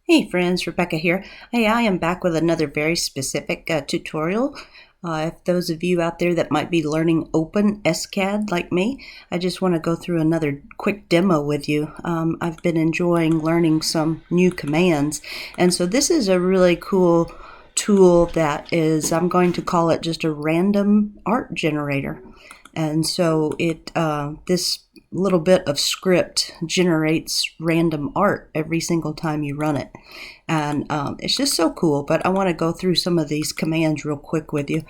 Hey friends, Rebecca here. Hey, I am back with another very specific tutorial. If those of you out there that might be learning OpenSCAD like me, I just want to go through another quick demo with you. I've been enjoying learning some new commands, and so this is a really cool tool that is, I'm going to call it just a random art generator. And so this little bit of script generates random art every single time you run it. And it's just so cool, but I want to go through some of these commands real quick with you.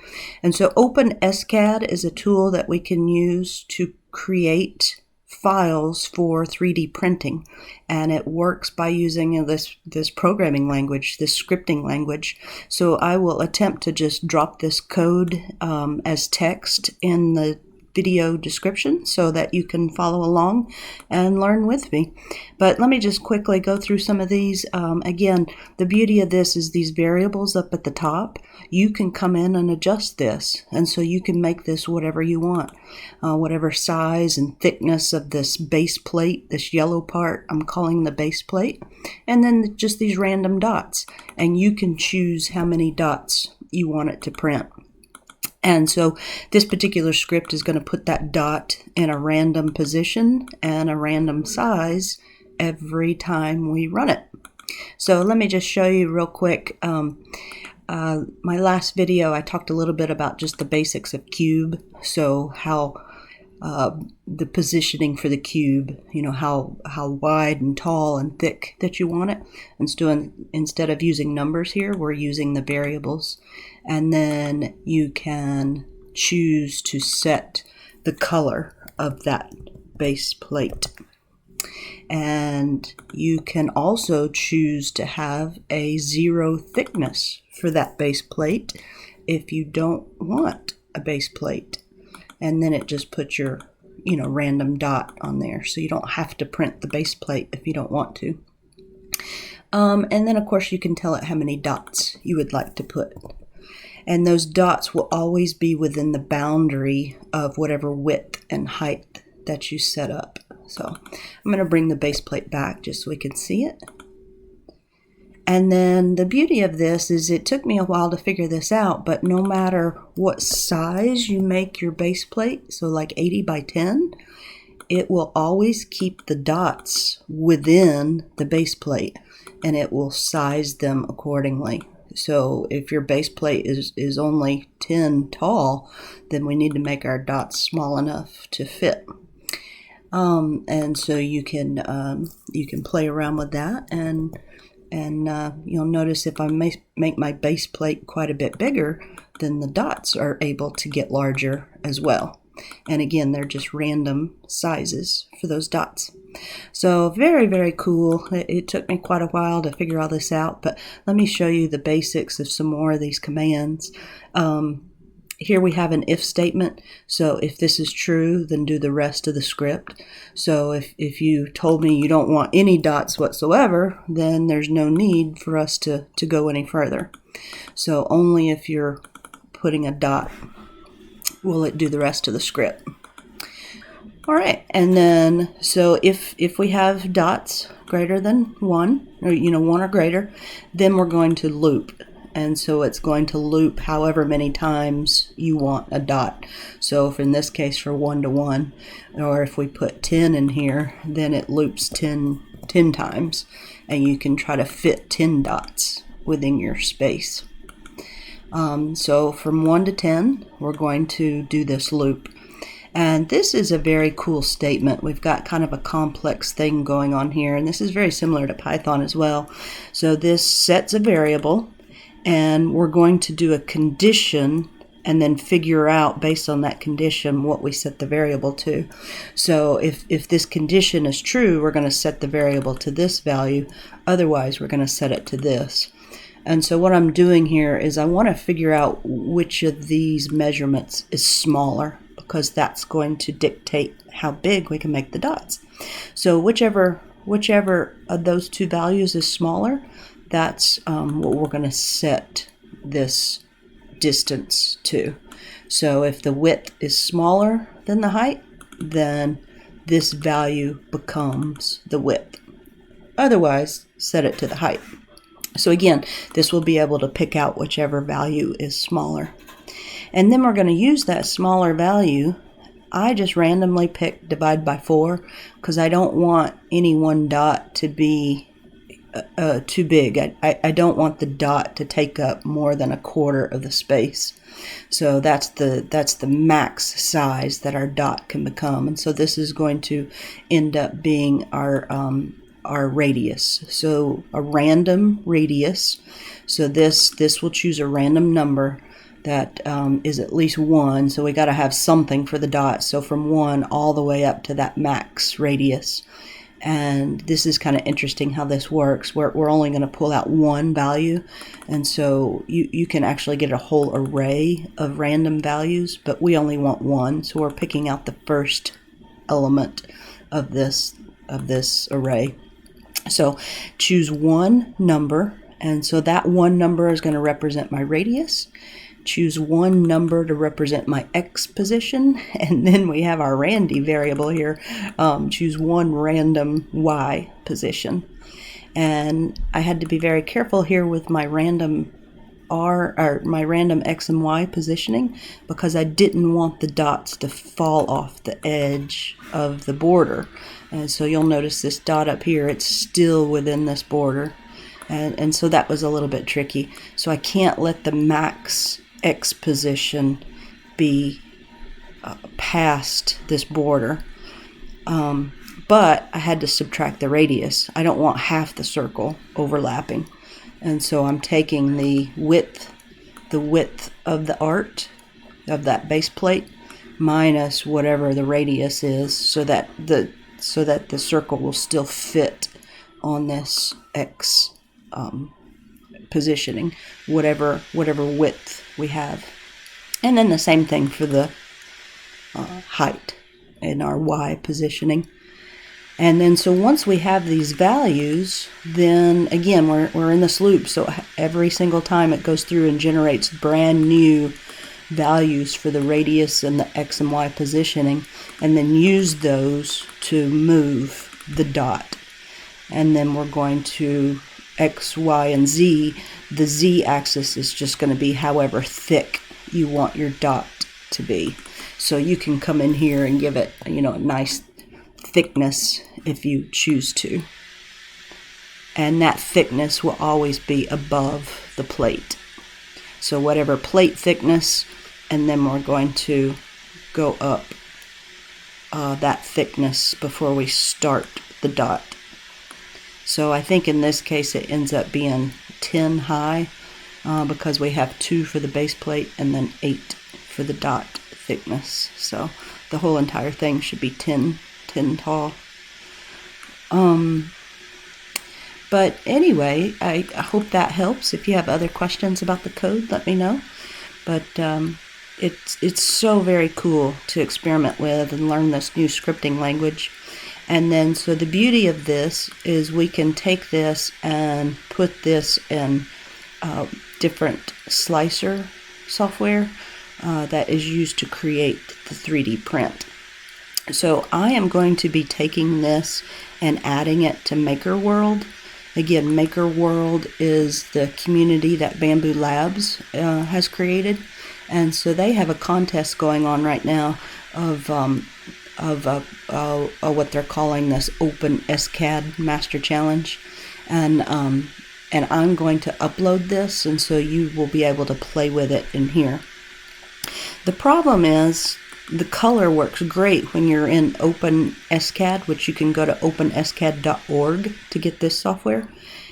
And so OpenSCAD is a tool that we can use to create files for 3D printing, and it works by using this programming language, this scripting language. So I will attempt to just drop this code as text in the video description so that you can follow along and learn with me. But let me just quickly go through some of these. Again, the beauty of this is these variables up at the top. You can come in and adjust this, and so you can make this whatever you want, whatever size and thickness of this base plate, this yellow part I'm calling the base plate, and then just these random dots, and you can choose how many dots you want it to print. And so this particular script is going to put that dot in a random position and a random size every time we run it. So let me just show you real quick. My last video, I talked a little bit about just the basics of cube. So how the positioning for the cube, how wide and tall and thick that you want it. Instead of using numbers here, we're using the variables. And then you can choose to set the color of that base plate. And you can also choose to have a 0 thickness for that base plate if you don't want a base plate. And then it just puts your random dot on there, so you don't have to print the base plate if you don't want to. And then of course you can tell it how many dots you would like to put. And those dots will always be within the boundary of whatever width and height that you set up. So I'm going to bring the base plate back just so we can see it. And then the beauty of this is it took me a while to figure this out, but no matter what size you make your base plate, so like 80 by 10, it will always keep the dots within the base plate, and it will size them accordingly. So if your base plate is only 10 tall, then we need to make our dots small enough to fit. And so you can play around with that, and you'll notice if I make my base plate quite a bit bigger, then the dots are able to get larger as well. And again, they're just random sizes for those dots. So very, very cool. It took me quite a while to figure all this out, but let me show you the basics of some more of these commands. Here we have an if statement. So if this is true, then do the rest of the script. So if you told me you don't want any dots whatsoever, then there's no need for us to go any further. So only if you're putting a dot will it do the rest of the script. All right, and then so if we have dots greater than 1, or 1 or greater, then we're going to loop. And so it's going to loop however many times you want a dot. So if in this case for 1 to 1, or if we put 10 in here, then it loops 10 times, and you can try to fit 10 dots within your space. So from 1 to 10, we're going to do this loop. And this is a very cool statement. We've got kind of a complex thing going on here, and this is very similar to Python as well. So this sets a variable, and we're going to do a condition and then figure out based on that condition what we set the variable to. So if this condition is true, we're going to set the variable to this value. Otherwise, we're going to set it to this. And so what I'm doing here is I want to figure out which of these measurements is smaller, because that's going to dictate how big we can make the dots. So whichever of those two values is smaller, that's what we're going to set this distance to. So if the width is smaller than the height, then this value becomes the width. Otherwise, set it to the height. So again, this will be able to pick out whichever value is smaller. And then we're going to use that smaller value. I just randomly pick divide by 4 because I don't want any one dot to be too big. I don't want the dot to take up more than 1/4 of the space. So that's the max size that our dot can become. And so this is going to end up being our radius. So a random radius. So this will choose a random number that is at least 1. So we got to have something for the dot. So from 1 all the way up to that max radius. And this is kind of interesting how this works. We're only going to pull out one value, and so you can actually get a whole array of random values, but we only want one, so we're picking out the first element of this array. So choose one number, and so that one number is going to represent my radius. Choose one number to represent my X position, and then we have our Randy variable here. Choose one random Y position. And I had to be very careful here with my random my random X and Y positioning, because I didn't want the dots to fall off the edge of the border. And so you'll notice this dot up here, it's still within this border. And so that was a little bit tricky. So I can't let the max X position be past this border, but I had to subtract the radius. I don't want half the circle overlapping, and so I'm taking the width of the art of that base plate minus whatever the radius is, so that the circle will still fit on this X positioning, whatever width we have. And then the same thing for the height in our Y positioning. And then so once we have these values, then again we're in this loop, so every single time it goes through and generates brand new values for the radius and the X and Y positioning, and then use those to move the dot. And then we're going to X, Y, and Z. The Z axis is just going to be however thick you want your dot to be. So you can come in here and give it, a nice thickness if you choose to. And that thickness will always be above the plate. So whatever plate thickness, and then we're going to go up that thickness before we start the dot. So I think in this case it ends up being 10 high because we have 2 for the base plate and then 8 for the dot thickness. So the whole entire thing should be 10 tall. But anyway, I hope that helps. If you have other questions about the code, let me know. But it's so very cool to experiment with and learn this new scripting language. And then, so the beauty of this is we can take this and put this in different slicer software that is used to create the 3D print. So I am going to be taking this and adding it to MakerWorld. Again, MakerWorld is the community that Bamboo Labs has created. And so they have a contest going on right now of what they're calling this OpenSCAD Master Challenge, and I'm going to upload this, and so you will be able to play with it in here. The problem is the color works great when you're in OpenSCAD, which you can go to openscad.org to get this software,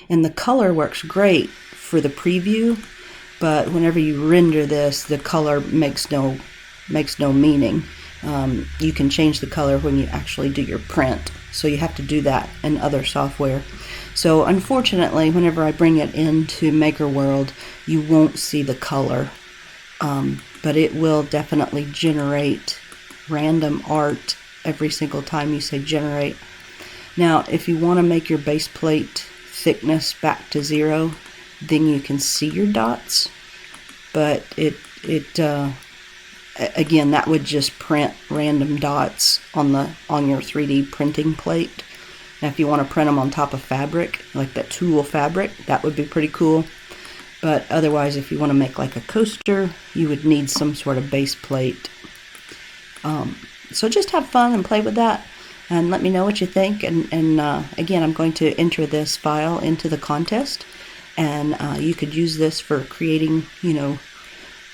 and the color works great for the preview, but whenever you render this, the color makes no meaning. You can change the color when you actually do your print, so you have to do that in other software. So unfortunately, whenever I bring it into MakerWorld, you won't see the color, but it will definitely generate random art every single time you say generate. Now, if you want to make your base plate thickness back to 0, then you can see your dots, but again, that would just print random dots on your 3D printing plate. Now if you want to print them on top of fabric, like that tulle fabric, that would be pretty cool. But otherwise, if you want to make like a coaster, you would need some sort of base plate. So just have fun and play with that, and let me know what you think. And again, I'm going to enter this file into the contest, and you could use this for creating, you know,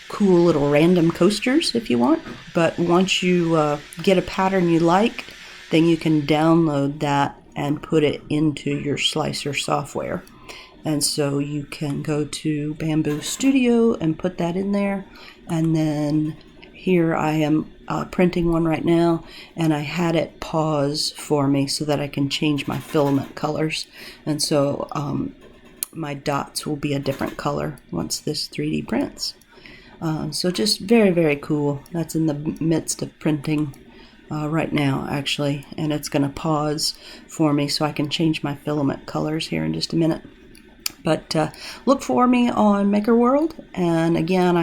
cool little random coasters if you want. But once you get a pattern you like, then you can download that and put it into your slicer software. And so you can go to Bamboo Studio and put that in there. And then here I am printing one right now, and I had it pause for me so that I can change my filament colors. And so my dots will be a different color once this 3D prints. So just very, very cool. That's in the midst of printing right now, actually, and it's going to pause for me so I can change my filament colors here in just a minute. But look for me on MakerWorld, and again,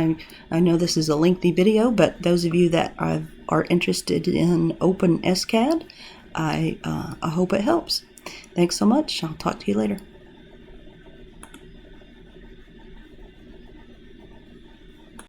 I know this is a lengthy video, but those of you that are interested in OpenSCAD, I hope it helps. Thanks so much. I'll talk to you later.